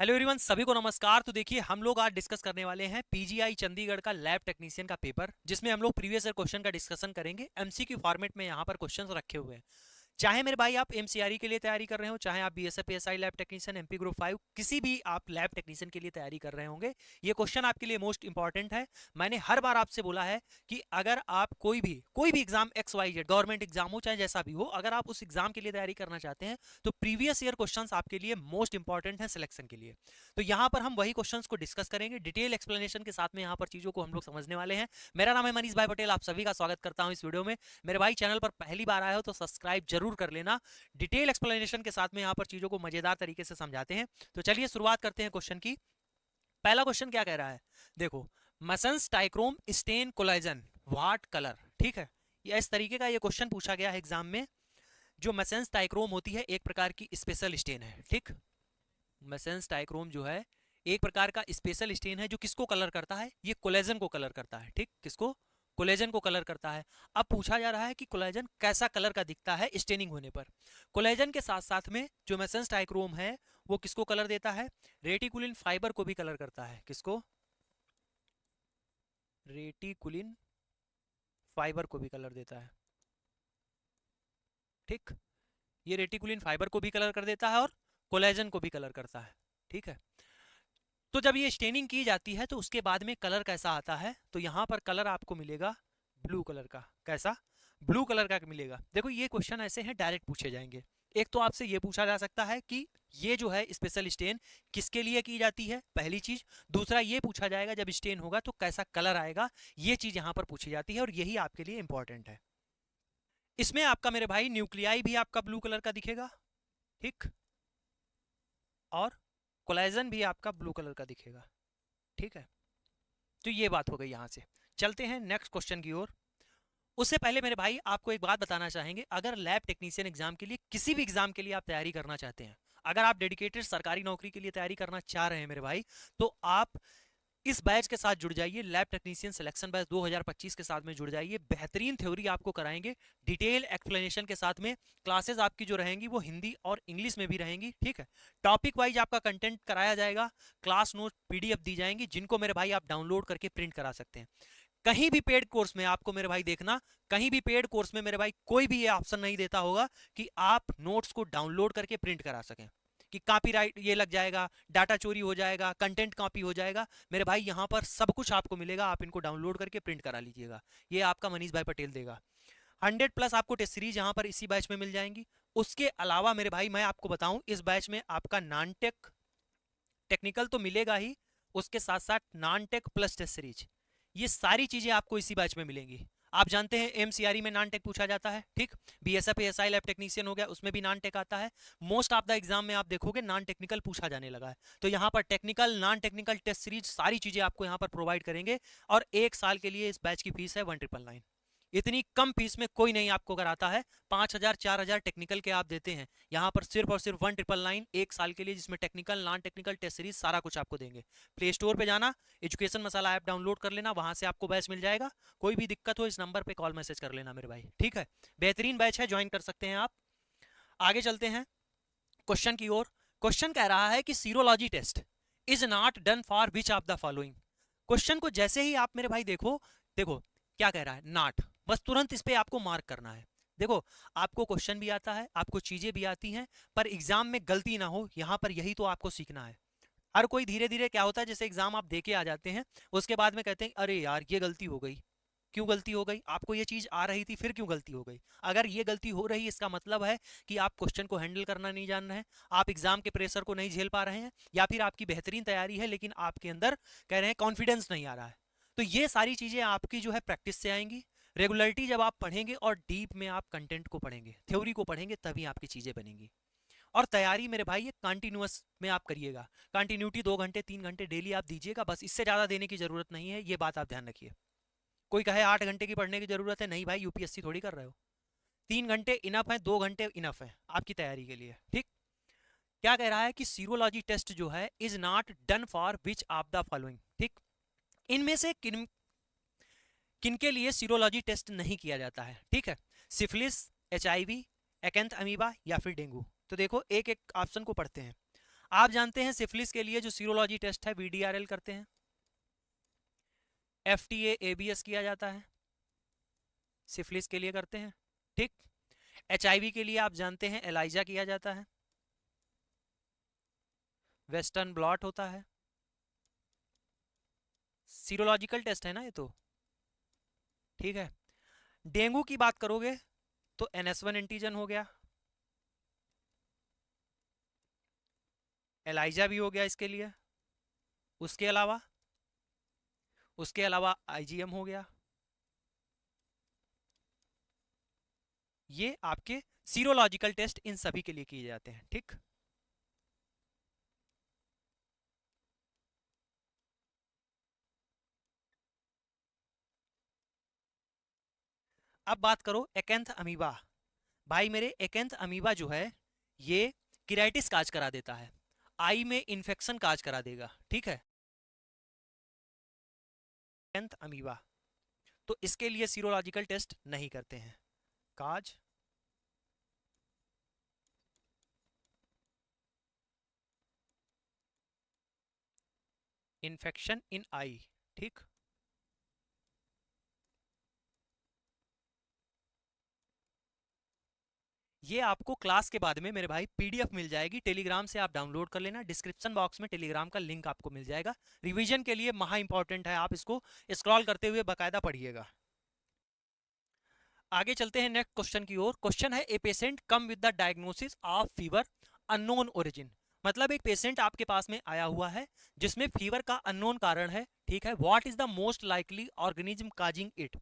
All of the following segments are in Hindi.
हेलो एवरीवन, सभी को नमस्कार। तो देखिए, हम लोग आज डिस्कस करने वाले हैं पीजीआई चंडीगढ़ का लैब टेक्नीशियन का पेपर, जिसमें हम लोग प्रीवियस ईयर क्वेश्चन का डिस्कशन करेंगे। एमसीक्यू फॉर्मेट में यहाँ पर क्वेश्चंस रखे हुए हैं। चाहे मेरे भाई आप एमसीआरई के लिए तैयारी कर रहे हो, चाहे आप BSF ASI lab technician, MP group 5, किसी भी आप लैब टेक्नीशियन के लिए तैयारी कर रहे होंगे, ये क्वेश्चन आपके लिए मोस्ट इंपॉर्टेंट है। मैंने हर बार आपसे बोला है कि अगर आप कोई भी exam X Y Z government exam हो चाहे जैसा भी हो, अगर आप उस एग्जाम के लिए तैयारी करना चाहते हैं तो प्रीवियस ईयर क्वेश्चंस आपके लिए मोस्ट इंपॉर्टेंट है सिलेक्शन के लिए। तो यहाँ पर हम वही क्वेश्चंस को डिस्कस करेंगे डिटेल एक्सप्लेनेशन के साथ में, यहाँ पर चीजों को हम लोग समझने वाले हैं। मेरा नाम है मनीष भाई पटेल, आप सभी का स्वागत करता हूँ इस वीडियो में। मेरे भाई चैनल पर पहली बार आए हो तो सब्सक्राइब जरूर कर लेना। डिटेल एक्सप्लेनेशन के साथ में यहाँ पर चीजों को मजेदार तरीके से समझाते हैं। तो चलिए शुरुआत करते हैं क्वेश्चन की। पहला क्वेश्चन क्या कह रहा है, देखो, मसन्स टाइक्रोम स्टेन कोलेजन व्हाट कलर। ठीक है, ये इस तरीके का ये क्वेश्चन पूछा गया है एग्जाम में। जो मसन्स टाइक्रोम होती है एक प्रकार की स्पेशल स्टेन है। ठीक, मसन्स टाइक्रोम जो है एक प्रकार का स्पेशल स्टेन है जो किसको कलर करता है, ये कोलेजन को कलर करता है। ठीक, किसको, कोलेजन को कलर करता है। अब पूछा जा रहा है कि कोलेजन कैसा कलर का दिखता है स्टेनिंग होने पर। कोलेजन के साथ साथ में जो मेसेंस टाइक्रोम है वो किसको कलर देता है, रेटिकुलिन फाइबर को भी कलर करता है। किसको, रेटिकुलिन फाइबर को भी कलर देता है। ठीक, ये रेटिकुलिन फाइबर को भी कलर कर देता है और कोलेजन को भी कलर करता है। ठीक है, तो जब ये स्टेनिंग की जाती है तो उसके बाद में कलर कैसा आता है, तो यहाँ पर कलर आपको मिलेगा ब्लू कलर का। कैसा, ब्लू कलर का मिलेगा। देखो, ये क्वेश्चन ऐसे हैं डायरेक्ट पूछे जाएंगे। एक तो आपसे ये पूछा जा सकता है कि ये जो है स्पेशल स्टेन किसके लिए की जाती है, पहली चीज। दूसरा ये पूछा जाएगा जब स्टेन होगा तो कैसा कलर आएगा, ये चीज यहाँ पर पूछी जाती है और यही आपके लिए इंपॉर्टेंट है। इसमें आपका मेरे भाई न्यूक्लियाई भी आपका ब्लू कलर का दिखेगा। ठीक, और कोलेजन भी आपका ब्लू कलर का दिखेगा। ठीक है, तो ये बात हो गई। यहां से चलते हैं नेक्स्ट क्वेश्चन की ओर। उससे पहले मेरे भाई आपको एक बात बताना चाहेंगे, अगर लैब टेक्नीशियन एग्जाम के लिए, किसी भी एग्जाम के लिए आप तैयारी करना चाहते हैं, अगर आप डेडिकेटेड सरकारी नौकरी के लिए तैयारी करना चाह रहे हैं मेरे भाई, तो आप इस बैच के साथ जुड़ जाइए। लैब टेक्नीशियन सिलेक्शन बैच 2025 के साथ में जुड़ जाइए। बेहतरीन थ्योरी आपको कराएंगे डिटेल एक्सप्लेनेशन के साथ में। क्लासेस आपकी जो रहेंगी वो हिंदी और इंग्लिश में भी रहेंगी। ठीक है, टॉपिक वाइज आपका कंटेंट कराया जाएगा, क्लास नोट पीडीएफ दी जाएंगी, जिनको मेरे भाई आप डाउनलोड करके प्रिंट करा सकते हैं। कहीं भी पेड कोर्स में आपको मेरे भाई देखना, कहीं भी पेड कोर्स में मेरे भाई कोई भी ये ऑप्शन नहीं देता होगा कि आप नोट्स को डाउनलोड करके प्रिंट करा सकें, कि कॉपीराइट ये लग जाएगा, डाटा चोरी हो जाएगा, कंटेंट कॉपी हो जाएगा। मेरे भाई यहाँ पर सब कुछ आपको मिलेगा, आप इनको डाउनलोड करके प्रिंट करा लीजिएगा। ये आपका मनीष भाई पटेल देगा। 100+ आपको टेस्ट सीरीज यहाँ पर इसी बैच में मिल जाएंगी। उसके अलावा मेरे भाई मैं आपको बताऊं, इस बैच में आपका नॉन टेक टेक्निकल तो मिलेगा ही, उसके साथ साथ non tech plus test series, ये सारी चीजें आपको इसी बैच में मिलेंगी। आप जानते हैं एमसीआरई में नॉन टेक पूछा जाता है। ठीक, बीएसएफ एएसआई लैब टेक्नीशियन हो गया, उसमें भी नॉन टेक आता है। मोस्ट ऑफ द एग्जाम में आप देखोगे नॉन टेक्निकल पूछा जाने लगा है। तो यहाँ पर technical non technical test series सारी चीजें आपको यहाँ पर प्रोवाइड करेंगे। और एक साल के लिए इस बैच की फीस है 1999। इतनी कम फीस में कोई नहीं आपको कराता है। 5,000 4,000 टेक्निकल के आप देते हैं, यहाँ पर सिर्फ और सिर्फ 1999 एक साल के लिए, जिसमें technical non technical test series सारा कुछ आपको देंगे। प्ले स्टोर पे जाना, एजुकेशन मसाला ऐप डाउनलोड कर लेना, वहां से आपको बैच मिल जाएगा। कोई भी दिक्कत हो इस नंबर पे कॉल मैसेज कर लेना मेरे भाई। ठीक है, बेहतरीन बैच है, ज्वाइन कर सकते हैं आप। आगे चलते हैं क्वेश्चन की ओर। क्वेश्चन कह रहा है कि serology test is not done for which of the following. Question को जैसे ही आप मेरे भाई देखो, देखो क्या कह रहा है, नॉट, बस तुरंत इस पे आपको मार्क करना है। देखो, आपको क्वेश्चन भी आता है, आपको चीजें भी आती हैं, पर एग्जाम में गलती ना हो, यहां पर यही तो आपको सीखना है। हर कोई धीरे धीरे क्या होता है, जैसे एग्जाम आप देके आ जाते हैं, उसके बाद में कहते हैं अरे यार ये गलती हो गई। क्यों गलती हो गई, आपको ये चीज आ रही थी फिर क्यों गलती हो गई। अगर ये गलती हो रही, इसका मतलब है कि आप क्वेश्चन को हैंडल करना नहीं जान रहे हैं, आप एग्जाम के प्रेशर को नहीं झेल पा रहे हैं, या फिर आपकी बेहतरीन तैयारी है लेकिन आपके अंदर कह रहे हैं कॉन्फिडेंस नहीं आ रहा है। तो ये सारी चीजें आपकी जो है प्रैक्टिस से आएंगी। रेगुलरिटी जब आप पढ़ेंगे और डीप में आप कंटेंट को पढ़ेंगे, थ्योरी को पढ़ेंगे, तभी आपकी चीजें बनेंगी। और तैयारी मेरे भाई ये कंटिन्यूअस में आप करिएगा। कंटिन्यूटी 2 घंटे 3 घंटे डेली आप दीजिएगा, बस, इससे ज्यादा देने की जरूरत नहीं है, ये बात आप ध्यान रखिए। कोई कहे 8 घंटे की पढ़ने की जरूरत है, नहीं भाई, यूपीएससी थोड़ी कर रहे हो। 3 घंटे इनफ है, 2 घंटे इनफ है आपकी तैयारी के लिए। ठीक, क्या कह रहा है कि सीरोलॉजी टेस्ट जो है is not done for which of the following. ठीक, इनमें से किन किन के लिए सीरोलॉजी टेस्ट नहीं किया जाता है। ठीक है, सिफिलिस, एचआईवी, एकेंथ अमीबा या फिर डेंगू। तो देखो एक एक ऑप्शन को पढ़ते हैं। आप जानते हैं सिफिलिस के लिए जो सीरोलॉजी टेस्ट है VDRL करते हैं, FTA ABS किया जाता है, सिफिलिस के लिए करते हैं, ठीक। HIV के लिए आप जानते हैं एलाइजा किया जाता है, वेस्टर्न ब्लॉट होता है, सीरोलॉजिकल टेस्ट है ना ये तो, ठीक है। डेंगू की बात करोगे तो NS1 एंटीजन हो गया, एलाइजा भी हो गया इसके लिए, उसके अलावा IgM हो गया। ये आपके सीरोलॉजिकल टेस्ट इन सभी के लिए किए जाते हैं, ठीक। अब बात करो एकेंथ अमीबा। भाई मेरे एकेंथ अमीबा जो है ये किराइटिस काज करा देता है, आई में इन्फेक्शन काज करा देगा, ठीक है, एकेंथ अमीबा। तो इसके लिए सीरोलॉजिकल टेस्ट नहीं करते हैं, काज इन्फेक्शन इन आई, ठीक। ये आपको क्लास के बाद में मेरे भाई PDF मिल जाएगी, टेलीग्राम से आप डाउनलोड कर लेना, डिस्क्रिप्शन बॉक्स में टेलीग्राम का लिंक आपको मिल जाएगा। रिवीजन के लिए महा इंपॉर्टेंट है, आप इसको स्क्रॉल करते हुए बकायदा पढ़िएगा। आगे चलते हैं नेक्स्ट क्वेश्चन की ओर। क्वेश्चन है a patient come with the diagnosis of fever unknown origin. मतलब एक पेशेंट आपके पास में आया हुआ है जिसमें फीवर का अननोन कारण है, ठीक है। What is the most likely organism causing it.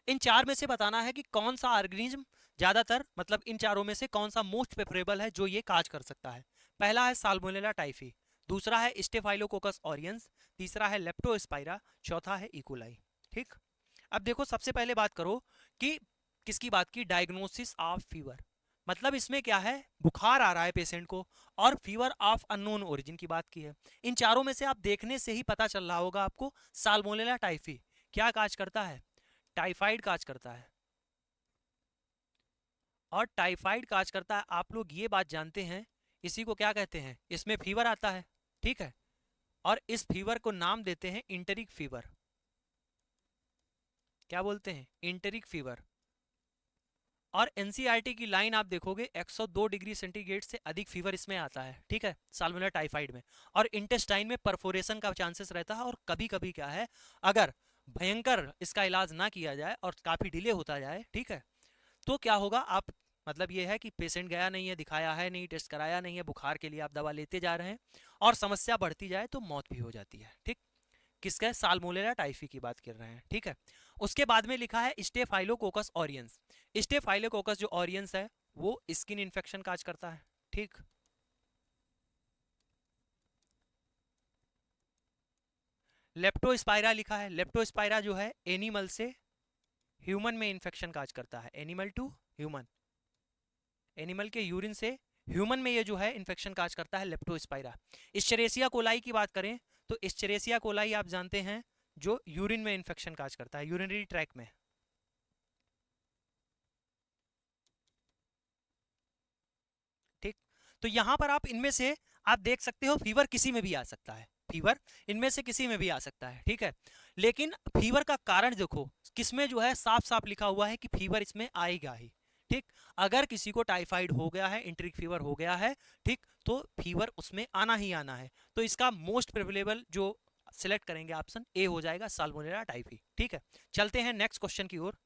इन चार में से बताना है कि कौन सा ऑर्गेनिज्म ज्यादातर, मतलब इन चारों में से कौन सा मोस्ट प्रेफरेबल है जो ये काज कर सकता है। पहला है साल्मोनेला टाइफी, दूसरा है स्टेफाइलोकोकस ऑरियंस, तीसरा है लेप्टोस्पाइरा, चौथा है इकोलाई, ठीक। अब देखो सबसे पहले बात करो कि किसकी बात की, डायग्नोसिस ऑफ फीवर। मतलब इसमें क्या है, बुखार आ रहा है पेशेंट को और फीवर ऑफ अननोन ओरिजिन की बात की है। इन चारों में से आप देखने से ही पता चल रहा होगा आपको, साल्मोनेला टाइफी क्या काज करता है, टाइफाइड काज करता है। और टाइफाइड काज करता है, आप लोग ये बात जानते हैं, इसी को क्या कहते हैं, इसमें फीवर आता है, ठीक है। और इस फीवर को नाम देते हैं इंटरिक फीवर। क्या बोलते हैं, इंटरिक फीवर। और एनसीईआरटी की लाइन आप देखोगे 102 डिग्री सेंटीग्रेड से अधिक फीवर इसमें आता है, ठीक है, साल्मोनेला टाइफाइड में। और इंटेस्टाइन में परफोरेशन का चांसेस रहता है, और कभी कभी क्या है, अगर भयंकर इसका इलाज ना किया जाए और काफी डिले होता जाए, ठीक है, तो क्या होगा, आप मतलब ये है कि पेशेंट गया नहीं है, दिखाया है नहीं, टेस्ट कराया नहीं है, बुखार के लिए आप दवा लेते जा रहे हैं और समस्या बढ़ती जाए तो मौत भी हो जाती है, ठीक। किसका, साल्मोनेला टाइफी की बात कर रहे हैं, ठीक है। उसके बाद में लिखा है स्टेफाइलोकोकस ऑरियंस। स्टेफाइलोकोकस जो ऑरियंस है वो स्किन इन्फेक्शन काज करता है, ठीक। लेप्टोस्पाइरा लिखा है, लेप्टोस्पाइरा जो है एनिमल से ह्यूमन में इन्फेक्शन काज करता है, एनिमल टू ह्यूमन, एनिमल के यूरिन से ह्यूमन में ये जो है इन्फेक्शन काज करता है, लेप्टोस्पाइरा। इस्चरेसिया कोलाई की बात करें तो इस्चरेसिया कोलाई आप जानते हैं जो यूरिन में इन्फेक्शन काज करता है, यूरिनरी ट्रैक में, ठीक। तो यहां पर आप इनमें से आप देख सकते हो फीवर किसी में भी आ सकता है, फीवर इनमें से किसी में भी आ सकता है, ठीक है। लेकिन फीवर का कारण देखो किसमें जो है साफ साफ लिखा हुआ है कि फीवर इसमें आएगा ही, ठीक। अगर किसी को टाइफाइड हो गया है, इंटरिक फीवर हो गया है, ठीक, तो फीवर उसमें आना ही आना है। तो इसका मोस्ट प्रेफरेबल जो सिलेक्ट करेंगे ऑप्शन ए हो जाएगा, साल्मोनेला टाइफी, ठीक है। चलते हैं नेक्स्ट क्वेश्चन की ओर।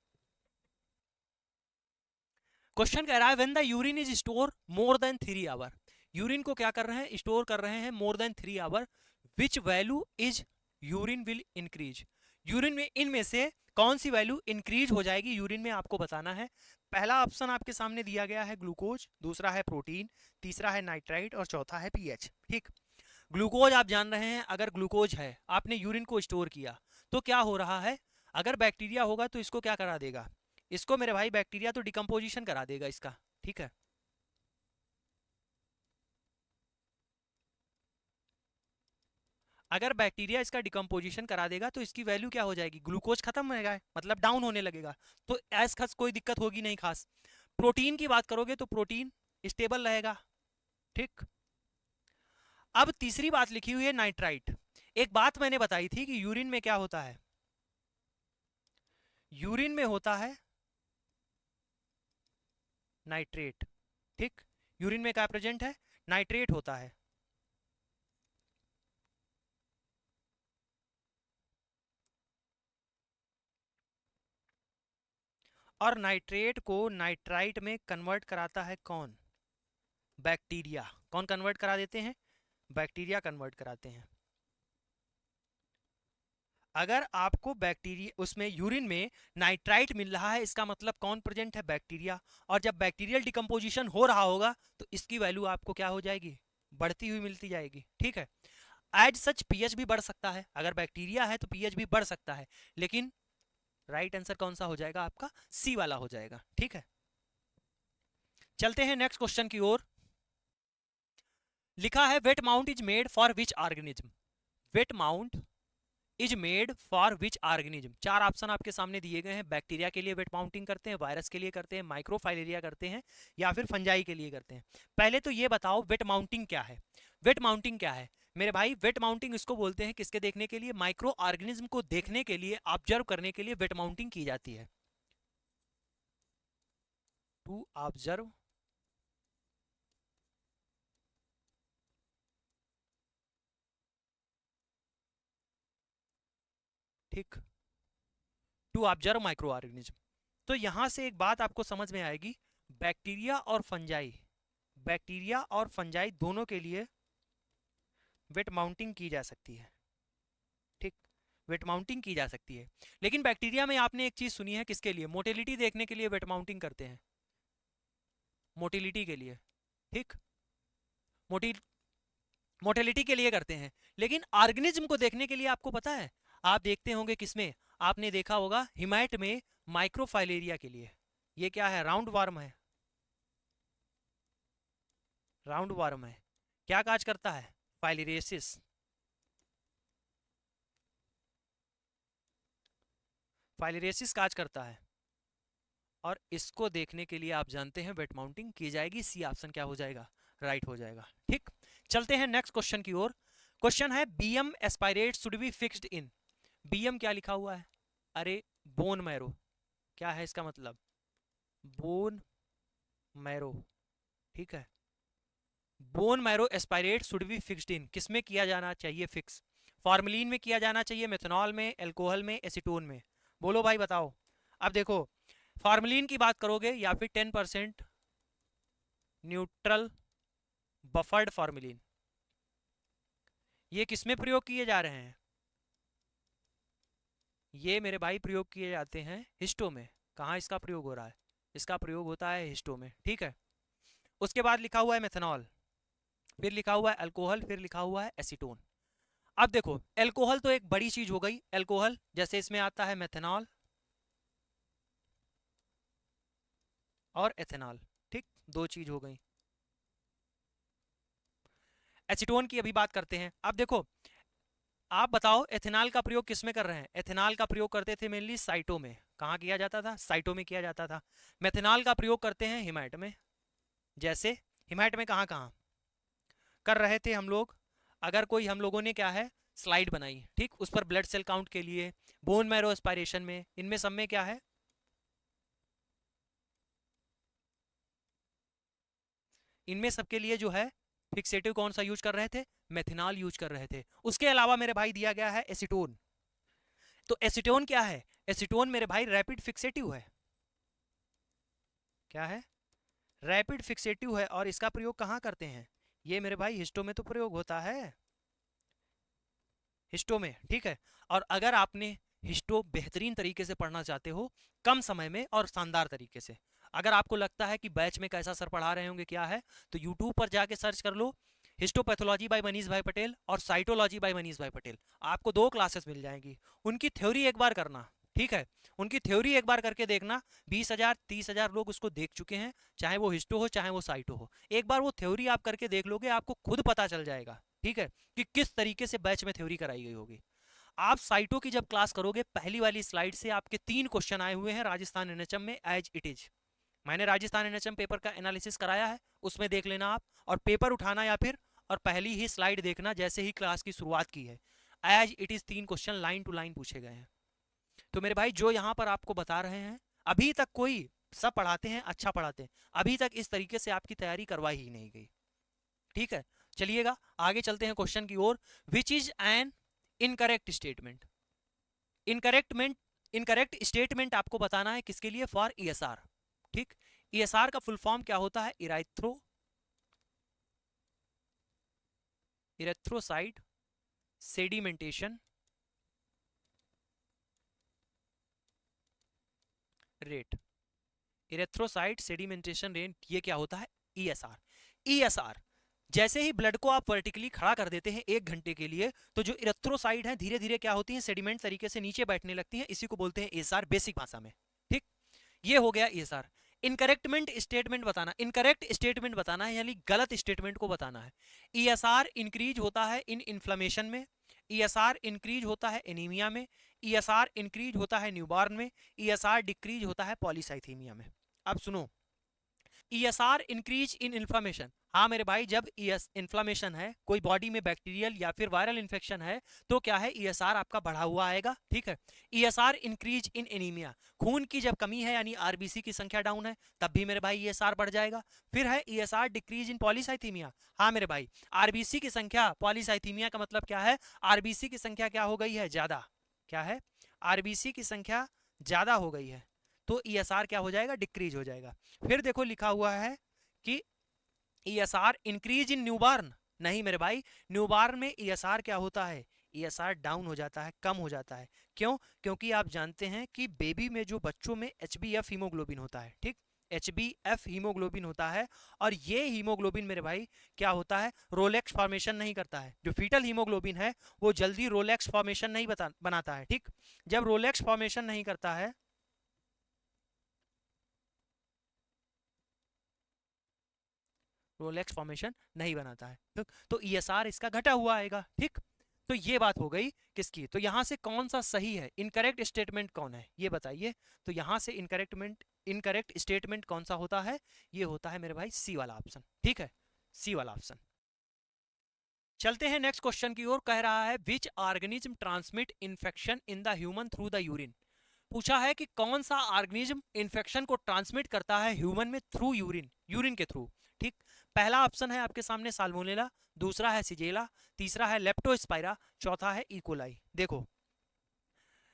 क्वेश्चन कह रहा है when the urine is store more than 3 hour. Urine को क्या कर रहे हैं, स्टोर कर रहे हैं more than 3 hour, which value is urine will increase. Urine में इनमें से कौन सी वैल्यू इंक्रीज हो जाएगी यूरिन में, आपको बताना है। पहला ऑप्शन आपके सामने दिया गया है ग्लूकोज, दूसरा है प्रोटीन, तीसरा है नाइट्राइट और चौथा है पीएच, ठीक। ग्लूकोज आप जान रहे हैं, अगर ग्लूकोज है आपने यूरिन को स्टोर किया तो क्या हो रहा है, अगर बैक्टीरिया होगा तो इसको क्या करा देगा, इसको मेरे भाई बैक्टीरिया तो डिकम्पोजिशन करा देगा इसका, ठीक है। अगर बैक्टीरिया इसका डिकम्पोजिशन करा देगा तो इसकी वैल्यू क्या हो जाएगी, ग्लूकोज खत्म होगा, मतलब डाउन होने लगेगा। तो ऐस खास कोई दिक्कत होगी नहीं खास। प्रोटीन की बात करोगे तो प्रोटीन स्टेबल रहेगा, ठीक। अब तीसरी बात लिखी हुई है नाइट्राइट। एक बात मैंने बताई थी कि यूरिन में क्या होता है, यूरिन में होता है नाइट्रेट, ठीक, यूरिन में क्या प्रेजेंट है, नाइट्रेट होता है। और नाइट्रेट को नाइट्राइट में कन्वर्ट कराता है कौन, बैक्टीरिया। कौन कन्वर्ट करा देते हैं, बैक्टीरिया कन्वर्ट कराते हैं। अगर आपको बैक्टीरिया उसमें यूरिन में नाइट्राइट मिल रहा है, इसका मतलब कौन प्रेजेंट है, बैक्टीरिया। और जब बैक्टीरियल डिकम्पोजिशन हो रहा होगा तो इसकी वैल्यू आपको क्या हो जाएगी, बढ़ती हुई मिलती जाएगी, ठीक है। एज सच पीएच भी बढ़ सकता है, अगर बैक्टीरिया है तो पीएच भी बढ़ सकता है, लेकिन राइट आंसर कौन सा हो जाएगा आपका, सी वाला हो जाएगा, ठीक है। चलते हैं नेक्स्ट क्वेश्चन की ओर। लिखा है wet mount is made for which organism, wet mount is made for which organism. चार ऑप्शन आपके सामने दिए गए हैं, बैक्टीरिया के लिए वेट माउंटिंग करते हैं, वायरस के लिए करते हैं, माइक्रोफाइलेरिया करते हैं, या फिर फंजाई के लिए करते हैं। पहले तो ये बताओ वेट माउंटिंग क्या है, वेट माउंटिंग क्या है मेरे भाई, वेट माउंटिंग इसको बोलते हैं किसके देखने के लिए, माइक्रो ऑर्गेनिज्म को देखने के लिए, ऑब्जर्व करने के लिए वेट माउंटिंग की जाती है, टू ऑब्जर्व ठीक, टू ऑब्जर्व माइक्रो ऑर्गेनिज्म। तो यहां से एक बात आपको समझ में आएगी, बैक्टीरिया और फंजाई, बैक्टीरिया और फंजाई दोनों के लिए वेट माउंटिंग की जा सकती है, ठीक, वेट माउंटिंग की जा सकती है। लेकिन बैक्टीरिया में आपने एक चीज सुनी है, किसके लिए, मोटिलिटी देखने के लिए वेट माउंटिंग करते हैं, मोटिलिटी के लिए, ठीक, मोटी मोटिलिटी के लिए करते हैं। लेकिन ऑर्गेनिज्म को देखने के लिए आपको पता है, आप देखते होंगे किसमें, आपने देखा होगा हिमाइट में माइक्रोफाइलेरिया के लिए, ये क्या है, राउंड वार्म है, राउंड वार्म है, क्या काज करता है, फाइलेरियसिस, फाइलेरियसिस काज करता है। और इसको देखने के लिए आप जानते हैं वेट माउंटिंग की जाएगी, सी ऑप्शन क्या हो जाएगा, राइट हो जाएगा, ठीक। चलते हैं नेक्स्ट क्वेश्चन की ओर। क्वेश्चन है BM aspirate should be fixed in, BM क्या लिखा हुआ है, अरे बोन मैरो, क्या है इसका मतलब, बोन मैरो, ठीक है, bone marrow aspirate should be fixed इन, किसमें किया जाना चाहिए फिक्स, फॉर्मलिन में किया जाना चाहिए, मेथनॉल में, एल्कोहल में, एसीटोन में, बोलो भाई बताओ। अब देखो फॉर्मलिन की बात करोगे या फिर 10% न्यूट्रल बफर्ड फॉर्मलिन, ये किसमें प्रयोग किए जा रहे हैं, ये मेरे भाई प्रयोग किए जाते हैं हिस्टो में। कहाँ इसका प्रयोग हो रहा है, इसका प्रयोग होता है हिस्टो में, ठीक है। उसके बाद लिखा हुआ है मेथनॉल, फिर लिखा हुआ है अल्कोहल, फिर लिखा हुआ है एसीटोन। अब देखो एल्कोहल तो एक बड़ी चीज हो गई, एल्कोहल जैसे इसमें आता है मेथनॉल और एथेनॉल, ठीक, दो चीज हो गई। एसीटोन की अभी बात करते हैं। अब देखो आप बताओ एथेनॉल का प्रयोग किस में कर रहे हैं, एथेनॉल का प्रयोग करते थे मेनली साइटो में, कहाँ किया जाता था, साइटो में किया जाता था। मेथेनॉल का प्रयोग करते हैं हिमाइट में, जैसे हिमाइट में कहाँ कहाँ कर रहे थे हम लोग, अगर कोई हम लोगों ने क्या है स्लाइड बनाई, ठीक, उस पर ब्लड सेल काउंट के लिए, बोन मैरो एस्पायरेशन में, इनमें सब में क्या है, इनमें सबके लिए जो है फिक्सेटिव कौन सा यूज कर रहे थे, मेथेनॉल यूज कर रहे थे। उसके अलावा मेरे भाई दिया गया है एसीटोन, तो एसीटोन क्या है, एसीटोन मेरे भाई रैपिड फिक्सेटिव है, क्या है, रैपिड फिक्सेटिव है। और इसका प्रयोग कहाँ करते हैं, ये मेरे भाई हिस्टो में तो प्रयोग होता है, हिस्टो में, ठीक है। और अगर आपने हिस्टो बेहतरीन तरीके से पढ़ना चाहते हो, कम समय में और शानदार तरीके से, अगर आपको लगता है कि बैच में कैसा सर पढ़ा रहे होंगे क्या है, तो यूट्यूब पर जाके सर्च कर लो हिस्टोपैथोलॉजी बाय मनीष भाई पटेल और साइटोलॉजी बाय मनीष भाई पटेल, आपको दो क्लासेस मिल जाएंगी। उनकी थ्योरी एक बार करना, ठीक है, उनकी थ्योरी एक बार करके देखना, 20,000 30,000 लोग उसको देख चुके हैं, चाहे वो हिस्टो हो चाहे वो साइटो हो, एक बार वो थ्योरी आप करके देख लोगे, आपको खुद पता चल जाएगा, ठीक है, कि किस तरीके से बैच में थ्योरी कराई गई होगी। आप साइटो की जब क्लास करोगे, पहली वाली स्लाइड से आपके 3 क्वेश्चन आए हुए हैं राजस्थान एनएचएम में एज इट इज, मैंने राजस्थान एनएचएम पेपर का एनालिसिस कराया है, उसमें देख लेना आप, और पेपर उठाना या फिर और पहली ही स्लाइड देखना जैसे ही क्लास की शुरुआत की है, as it is 3 question line to line पूछे गए हैं। तो मेरे भाई जो यहाँ पर आपको बता रहे हैं, अभी तक कोई, सब पढ़ाते हैं, अच्छा पढ़ाते हैं, अभी तक इस तरीके से आपकी तैयारी करवाई ही नहीं गई। ठीक है, चलिएगा आगे चलते हैं क्वेश्चन की ओर। Which is an incorrect statement? इनकरेक्टमेंट, इनकरेक्ट स्टेटमेंट आपको बताना है किसके लिए? For ESR. ठीक, ईएसआर का फुल फॉर्म क्या होता है? Erythrocyte sedimentation rate. Erythrocyte sedimentation rate, ये क्या होता है? ईएसआर। ईएसआर, जैसे ही ब्लड को आप वर्टिकली खड़ा कर देते हैं 1 घंटे के लिए, तो जो इरेथ्रोसाइड है धीरे धीरे क्या होती है? सेडिमेंट तरीके से नीचे बैठने लगती है, इसी को बोलते हैं ईएसआर बेसिक भाषा में। ठीक, ये हो गया ईएसआर। इनकरेक्टमेंट स्टेटमेंट बताना, इनकरेक्ट स्टेटमेंट बताना है, यानी गलत स्टेटमेंट को बताना है। ईएसआर इंक्रीज होता है इन इन्फ्लेमेशन में, ईएसआर इंक्रीज होता है एनीमिया में, ईएसआर इंक्रीज होता है न्यूबॉर्न में, ईएसआर डिक्रीज होता है पॉलीसाइथीमिया में। अब सुनो, ईएसआर इंक्रीज इन इन्फ्लेमेशन, हाँ मेरे भाई, जब इन्फ्लेमेशन है, कोई बॉडी में बैक्टीरियल या फिर वायरल इन्फेक्शन है, तो क्या है? ईएसआर आपका बढ़ा हुआ आएगा। ठीक है, ईएसआर इंक्रीज इन एनीमिया, खून की जब कमी है यानी आरबीसी की संख्या डाउन है, तब भी मेरे भाई ईएसआर बढ़ जाएगा। फिर है ईएसआर डिक्रीज इन पॉलीसाइथीमिया, हाँ मेरे भाई, आरबीसी की संख्या, पॉलीसाइथीमिया का मतलब क्या है? आरबीसी की संख्या क्या हो गई है? ज्यादा। क्या है? आरबीसी की संख्या ज्यादा हो गई है, तो ईएसआर क्या हो जाएगा? डिक्रीज हो जाएगा। फिर देखो लिखा हुआ है कि ईएसआर इंक्रीज इन न्यूबॉर्न, नहीं मेरे भाई, न्यूबॉर्न में ईएसआर क्या होता है? ईएसआर डाउन हो जाता है, कम हो जाता है। क्यों? क्योंकि आप जानते हैं कि बेबी में, जो बच्चों में एचबीएफ हीमोग्लोबिन होता है, ठीक, एचबीएफ हीमोग्लोबिन होता है, और ये हीमोग्लोबिन मेरे भाई क्या होता है? रोलेक्स फॉर्मेशन नहीं करता है। जो फीटल हीमोग्लोबिन है वो जल्दी रोलेक्स फॉर्मेशन नहीं बनाता है। ठीक, जब रोलेक्स फॉर्मेशन नहीं करता है, रोलेक्स फॉर्मेशन नहीं बनाता है, ठीक, तो ईएसआर इसका घटा हुआ आएगा। ठीक, तो ये बात हो गई किसकी? तो यहां से कौन सा सही है? इनकरेक्ट स्टेटमेंट कौन है ये बताइए। तो यहां से इनकरेक्ट स्टेटमेंट कौन सा होता है? ये होता है मेरे भाई सी वाला ऑप्शन। ठीक है, सी वाला ऑप्शन। चलते हैं नेक्स्ट क्वेश्चन की ओर। कह रहा है which organism transmit infection in the human through the urine. पूछा है कि कौन सा ऑर्गेनिज्म इन्फेक्शन को ट्रांसमिट करता है ह्यूमन में थ्रू यूरिन, यूरिन के थ्रू। ठीक, पहला ऑप्शन है आपके सामने साल्मोनेला, दूसरा है सिजेला, तीसरा है लेप्टोस्पाइरा, चौथा है इकोलाई। देखो,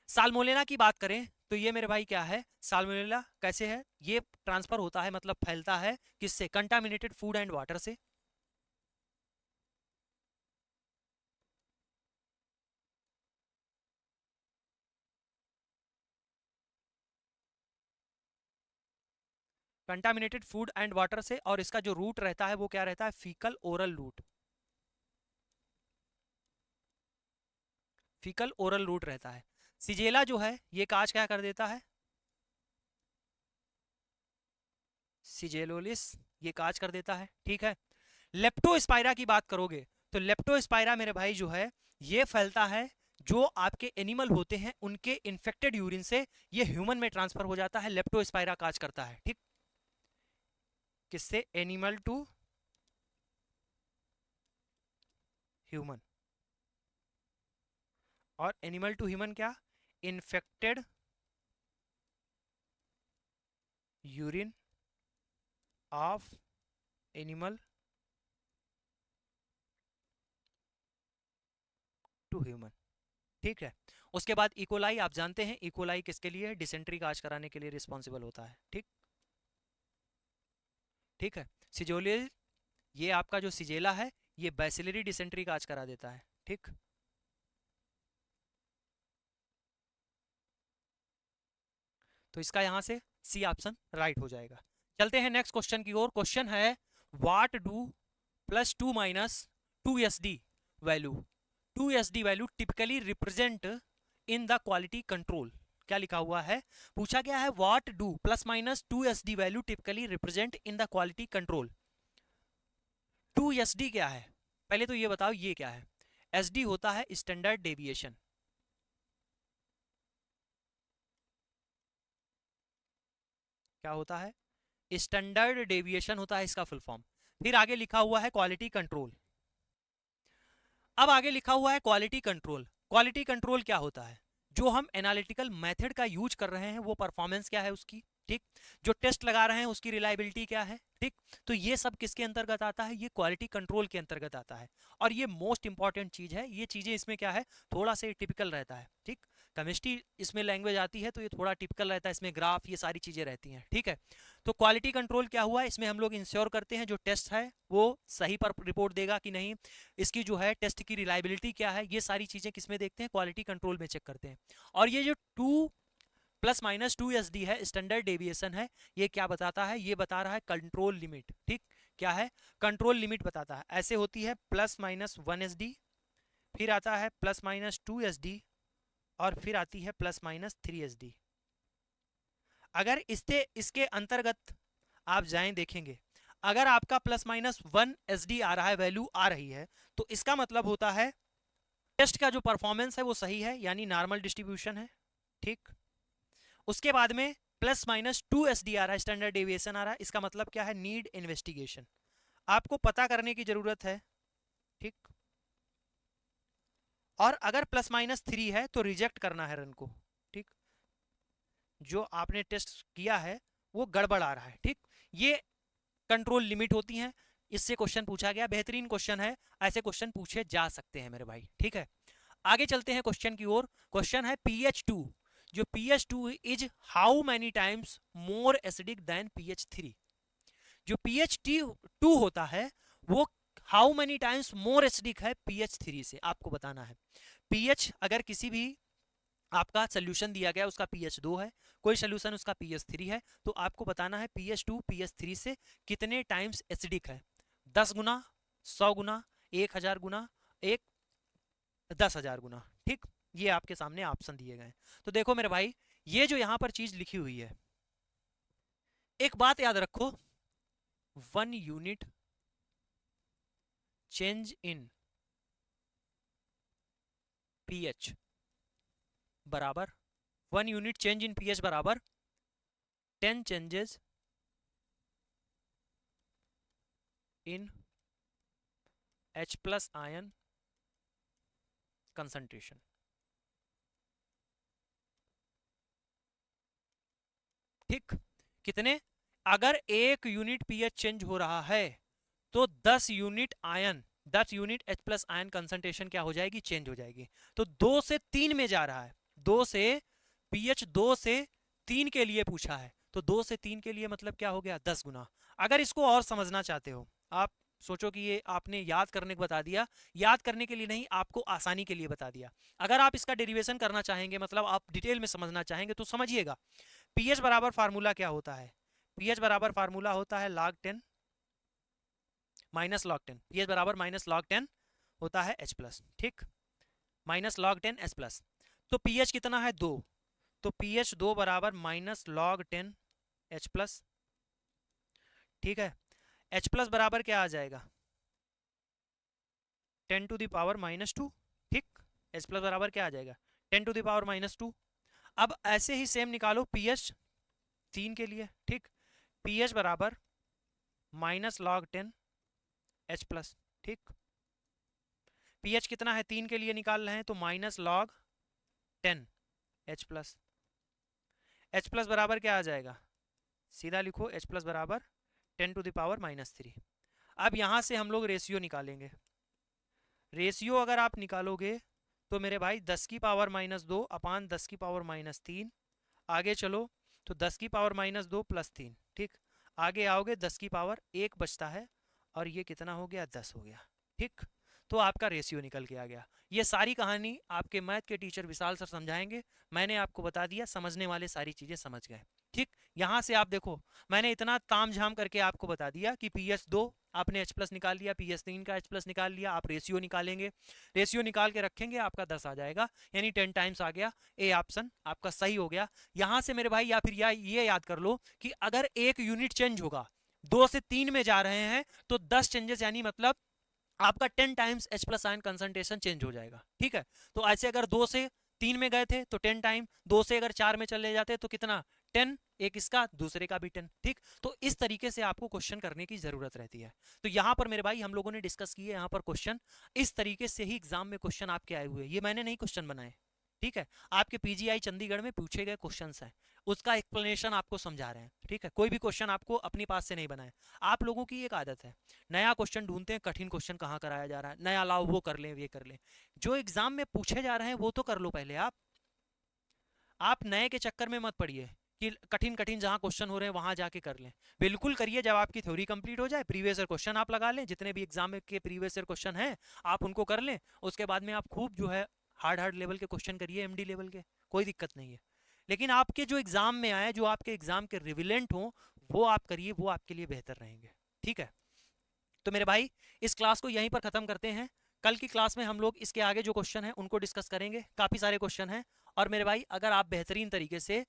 साल्मोनेला की बात करें तो ये मेरे भाई क्या है? साल्मोनेला कैसे है? ये ट्रांसफर होता है, मतलब फैलता है किससे? कंटामिनेटेड फूड एंड वाटर से। कंटामिनेटेड फूड एंड वाटर से, और इसका जो रूट रहता है वो क्या रहता है? Faecal oral route, faecal oral route रहता है। सिजेला जो है ये काज क्या कर देता है? सिजेलोलिस, ये काज कर देता है। ठीक है, लेप्टोस्पाइरा की बात करोगे तो लेप्टोस्पाइरा मेरे भाई जो है ये फैलता है, जो आपके एनिमल होते हैं उनके इन्फेक्टेड यूरिन से ये ह्यूमन में ट्रांसफर हो जाता है। लेप्टोस्पाइरा काज करता है। ठीक, किससे? एनिमल टू ह्यूमन, और एनिमल टू ह्यूमन क्या? Infected urine of animal to human. ठीक है, उसके बाद इकोलाई, आप जानते हैं इकोलाई किसके लिए? डिसेंट्री काज कराने के लिए रिस्पॉन्सिबल होता है। ठीक, ठीक है, सिजोलियल, ये आपका जो सिजेला है ये बैसिलरी डिसेंट्री काज करा देता है। ठीक, तो इसका यहां से सी ऑप्शन राइट हो जाएगा। चलते हैं नेक्स्ट क्वेश्चन की ओर। क्वेश्चन है what do +2 - 2 SD value, 2 SD value typically represent in the quality control. क्या लिखा हुआ है? पूछा गया है what do +-2 SD value typically represent in the quality control. 2 SD क्या है? पहले तो ये बताओ ये क्या है? SD होता है स्टैंडर्ड डेविएशन। क्या होता है? स्टैंडर्ड डेविएशन होता है इसका फुल फॉर्म। फिर आगे लिखा हुआ है क्वालिटी कंट्रोल। अब आगे लिखा हुआ है क्वालिटी कंट्रोल। क्वालिटी कंट्रोल क्या होता है? जो हम एनालिटिकल मेथड का यूज कर रहे हैं वो परफॉर्मेंस क्या है उसकी, ठीक, जो टेस्ट लगा रहे हैं उसकी रिलायबिलिटी क्या है, ठीक, तो ये सब किसके अंतर्गत आता है? ये क्वालिटी कंट्रोल के अंतर्गत आता है। और ये मोस्ट इंपॉर्टेंट चीज है। ये चीजें इसमें क्या है, थोड़ा सा टिपिकल रहता है, ठीक, केमिस्ट्री इसमें लैंग्वेज आती है तो ये थोड़ा टिपिकल रहता है, इसमें ग्राफ ये सारी चीजें रहती हैं, ठीक है। तो क्वालिटी कंट्रोल क्या हुआ, इसमें हम लोग इंश्योर करते हैं जो टेस्ट है वो सही पर रिपोर्ट देगा कि नहीं, इसकी जो है टेस्ट की रिलायबिलिटी क्या है, ये सारी चीजें किसमें देखते हैं, क्वालिटी कंट्रोल में चेक करते हैं। और ये जो 2 ± 2 SD है, स्टैंडर्ड डेविएशन है, ये क्या बताता है, ये बता रहा है कंट्रोल लिमिट, ठीक, क्या है, कंट्रोल लिमिट बताता है। ऐसे होती है +-1 SD, फिर आता है +-2 SD, और फिर आती है +-3 SD। अगर इसके अंतर्गत आप जाएं देखेंगे, अगर आपका +-1 SD आ रहा है, वैल्यू आ रही है, तो इसका मतलब होता है टेस्ट का जो परफॉर्मेंस है वो सही है, यानी नॉर्मल डिस्ट्रीब्यूशन है, ठीक। उसके बाद में +-2 SD आ रहा है, स्टैंडर्ड डेविएशन आ रहा है, इसका मतलब क्या है, नीड इन्वेस्टिगेशन, आपको पता करने की जरूरत है, ठीक। और अगर +-3 है तो रिजेक्ट करना है रन को, ठीक, जो आपने टेस्ट किया है वो गड़बड़ आ रहा है, ठीक। ये कंट्रोल लिमिट होती हैं। इससे क्वेश्चन पूछा गया, बेहतरीन क्वेश्चन है, ऐसे क्वेश्चन पूछे जा सकते हैं मेरे भाई, ठीक है। आगे चलते हैं क्वेश्चन की ओर। क्वेश्चन है pH2, जो pH2 is how many times more acidic then pH3। जो pH2 होता है वो how many times more acidic है pH3 से, आपको बताना है। pH अगर किसी भी आपका सोल्यूशन दिया गया उसका pH 2 है, कोई सोल्यूशन उसका pH 3 है, तो आपको बताना है pH 2 pH 3 से कितने टाइम्स एसिडिक है, 10 गुना, 100 गुना, 1000 गुना, 10,000 गुना, ठीक। ये आपके सामने ऑप्शन दिए गए। तो देखो मेरे भाई, ये जो यहां पर चीज लिखी हुई है, एक बात याद रखो, 1 यूनिट चेंज इन pH बराबर 1 यूनिट चेंज इन pH बराबर 10 changes in H+ ion concentration, ठीक। कितने, अगर 1 यूनिट pH चेंज हो रहा है तो 10 unit ion, 10 unit H+ ion concentration क्या हो जाएगी, चेंज हो जाएगी। तो 2 से 3 में जा रहा है, 2 से pH 2 से 3 के लिए पूछा है, तो 2 से 3 के लिए मतलब क्या हो गया, 10 गुना। अगर इसको और समझना चाहते हो, आप सोचो कि ये आपने याद करने को बता दिया, याद करने के लिए नहीं, आपको आसानी के लिए बता दिया। अगर आप इसका डेरिवेशन करना चाहेंगे, मतलब आप डिटेल में समझना चाहेंगे, तो समझिएगा pH बराबर फार्मूला क्या होता है, pH बराबर फार्मूला होता है log 10 -log 10, pH बराबर -log 10 होता है H+, ठीक, -log 10 H+। तो pH कितना है, 2, तो pH 2 बराबर -log 10 H+, ठीक है। H+ बराबर क्या आ जाएगा, 10⁻⁻², ठीक। H+ बराबर क्या आ जाएगा, 10⁻⁻²। अब ऐसे ही सेम निकालो pH 3 के लिए, ठीक, pH बराबर -log 10 H+, ठीक। pH कितना है, 3 के लिए निकाल रहे हैं, तो -log 10 H+। H+ बराबर क्या आ जाएगा, सीधा लिखो H+ बराबर 10⁻⁻3। अब यहां से हम लोग रेशियो निकालेंगे। रेशियो अगर आप निकालोगे तो मेरे भाई 10⁻⁻2 अपान 10⁻⁻3, आगे चलो तो 10⁻⁻2 + 3, ठीक। आगे आओगे 10⁻1 बचता है, और ये कितना हो गया, 10 हो गया, ठीक। तो आपका रेशियो निकल के आ गया। ये सारी कहानी आपके मैथ के टीचर विशाल सर समझाएंगे, मैंने आपको बता दिया, समझने वाले सारी चीजें समझ गए, ठीक। यहाँ से आप देखो, मैंने इतना ताम झाम करके आपको बता दिया कि pH 2 आपने H+ निकाल लिया, pH 3 का H+ निकाल लिया, आप रेशियो निकालेंगे, रेशियो निकाल के रखेंगे, आपका 10 आ जाएगा, यानी 10 टाइम्स आ गया। ए ऑप्शन आपका सही हो गया। यहां से मेरे भाई, या फिर ये याद कर लो कि अगर 1 यूनिट चेंज होगा, 2 से 3 में जा रहे हैं, तो 10 चेंजेस, यानी मतलब आपका 10 times H+ ion concentration change हो जाएगा, ठीक है। तो ऐसे अगर 2 से 3 में गए थे तो 10 टाइम, 2 से अगर 4 में चले जाते तो कितना, 10, एक इसका दूसरे का भी 10, ठीक। तो इस तरीके से आपको क्वेश्चन करने की जरूरत रहती है। तो यहाँ पर मेरे भाई हम लोगों ने डिस्कस किए यहाँ पर क्वेश्चन, इस तरीके से ही एग्जाम में क्वेश्चन आपके आए हुए, ये मैंने नहीं क्वेश्चन बनाए, ठीक है, आपके पीजीआई चंडीगढ़ में पूछे गए क्वेश्चंस हैं, उसका एक्सप्लेनेशन आपको समझा रहे हैं, ठीक है। कोई भी क्वेश्चन आपको अपनी पास से नहीं बनाए। आप लोगों की एक आदत है, नया क्वेश्चन ढूंढते हैं, कठिन क्वेश्चन कहाँ कराया जा रहा है, नया लाओ वो कर लें ये कर लें, जो एग्जाम में पूछे जा रहे हैं वो तो कर लो पहले। आप नए के चक्कर में मत पड़िए कि कठिन कठिन जहां क्वेश्चन हो रहे हैं वहां जाके कर लें। बिल्कुल करिए, जब आपकी थ्योरी कंप्लीट हो जाए प्रीवियस ईयर क्वेश्चन आप लगा लें, जितने भी एग्जाम के प्रीवियस ईयर क्वेश्चन हैं आप उनको कर लें। उसके बाद में आप खूब जो है हार्ड हार्ड लेवल के क्वेश्चन करिए, एमडी लेवल के, कोई दिक्कत नहीं है। लेकिन आपके जो एग्जाम में आए, जो आपके एग्जाम के रिविलेंट हो, वो आप करिए, वो आपके लिए बेहतर रहेंगे, ठीक है। तो मेरे भाई इस क्लास को यहीं पर खत्म करते हैं। कल की क्लास में हम लोग इसके आगे जो क्वेश्चन है उनको डिस्कस करेंगे, काफी सारे क्वेश्चन हैं। और मेरे भाई अगर आप बेहतरीन तरीके से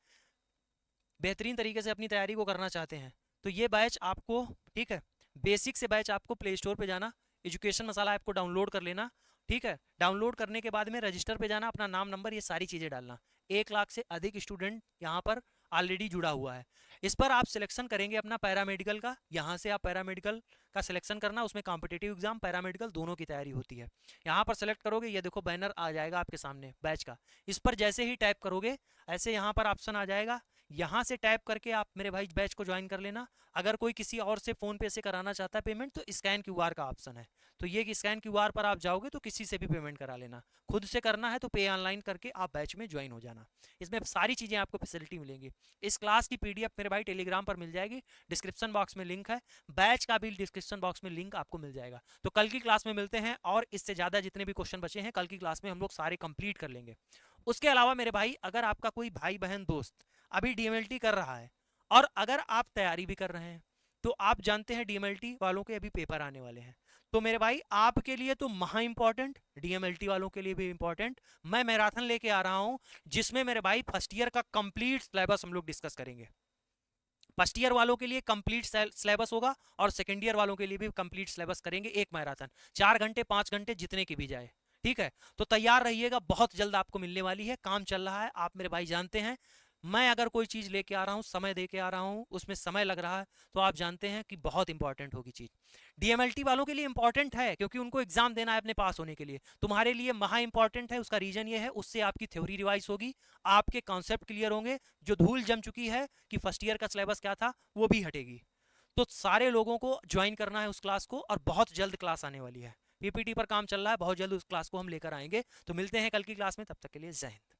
अपनी तैयारी को करना चाहते हैं तो ये बैच आपको, ठीक है, बेसिक से बैच आपको प्ले स्टोर पे जाना, एजुकेशन मसाला ऐप को डाउनलोड कर लेना, ठीक है। डाउनलोड करने के बाद में रजिस्टर पे जाना, अपना नाम नंबर ये सारी चीज़ें डालना। 1 लाख से अधिक स्टूडेंट यहाँ पर ऑलरेडी जुड़ा हुआ है। इस पर आप सिलेक्शन करेंगे अपना पैरामेडिकल का, यहाँ से आप पैरामेडिकल का सिलेक्शन करना, उसमें कॉम्पिटिटिव एग्जाम पैरामेडिकल दोनों की तैयारी होती है। यहाँ पर सेलेक्ट करोगे, ये देखो बैनर आ जाएगा आपके सामने बैच का, इस पर जैसे ही टाइप करोगे ऐसे यहाँ पर ऑप्शन आ जाएगा, यहाँ से टैप करके आप मेरे भाई बैच को ज्वाइन कर लेना। अगर कोई किसी और से फोन पे से कराना चाहता है पेमेंट तो स्कैन क्यूआर का ऑप्शन है, तो ये स्कैन क्यूआर पर आप जाओगे तो किसी से भी पेमेंट करा लेना। खुद से करना है तो पे ऑनलाइन करके आप बैच में ज्वाइन हो जाना। इसमें सारी चीज़ें आपको फैसिलिटी मिलेंगी। इस क्लास की पीडीएफ मेरे भाई टेलीग्राम पर मिल जाएगी, डिस्क्रिप्शन बॉक्स में लिंक है, बैच का भी डिस्क्रिप्शन बॉक्स में लिंक आपको मिल जाएगा। तो कल की क्लास में मिलते हैं, और इससे ज़्यादा जितने भी क्वेश्चन बचे हैं कल की क्लास में हम लोग सारे कंप्लीट कर लेंगे। उसके अलावा मेरे भाई अगर आपका कोई भाई बहन दोस्त अभी डीएमएलटी कर रहा है, और अगर आप तैयारी भी कर रहे हैं, तो आप जानते हैं डीएमएलटी वालों के अभी पेपर आने वाले हैं, तो मेरे भाई आपके लिए तो महा इंपॉर्टेंट, डीएमएलटी वालों के लिए भी इंपॉर्टेंट, मैं मैराथन लेके आ रहा हूं जिसमें मेरे भाई फर्स्ट ईयर का कंप्लीट सिलेबस हम लोग डिस्कस करेंगे। फर्स्ट ईयर वालों के लिए कंप्लीट सिलेबस होगा और सेकंड ईयर वालों के लिए भी कंप्लीट सिलेबस करेंगे, एक मैराथन 4 घंटे 5 घंटे जितने की भी जाए, ठीक है। तो तैयार रहिएगा, बहुत जल्द आपको मिलने वाली है, काम चल रहा है, आप मेरे भाई जानते हैं। मैं अगर कोई चीज लेके आ रहा हूँ, समय दे के आ रहा हूँ, उसमें समय लग रहा है, तो आप जानते हैं कि बहुत इंपॉर्टेंट होगी चीज। डीएमएलटी वालों के लिए इंपॉर्टेंट है क्योंकि उनको एग्जाम देना है अपने पास होने के लिए, तुम्हारे लिए महा इंपॉर्टेंट है। उसका रीजन ये है, उससे आपकी थ्योरी रिवाइज होगी, आपके कॉन्सेप्ट क्लियर होंगे, जो धूल जम चुकी है कि फर्स्ट ईयर का सिलेबस क्या था वो भी हटेगी। तो सारे लोगों को ज्वाइन करना है उस क्लास को, और बहुत जल्द क्लास आने वाली है, पीपीटी पर काम चल रहा है, बहुत जल्द उस क्लास को हम लेकर आएंगे। तो मिलते हैं कल की क्लास में, तब तक के लिए जय हिंद।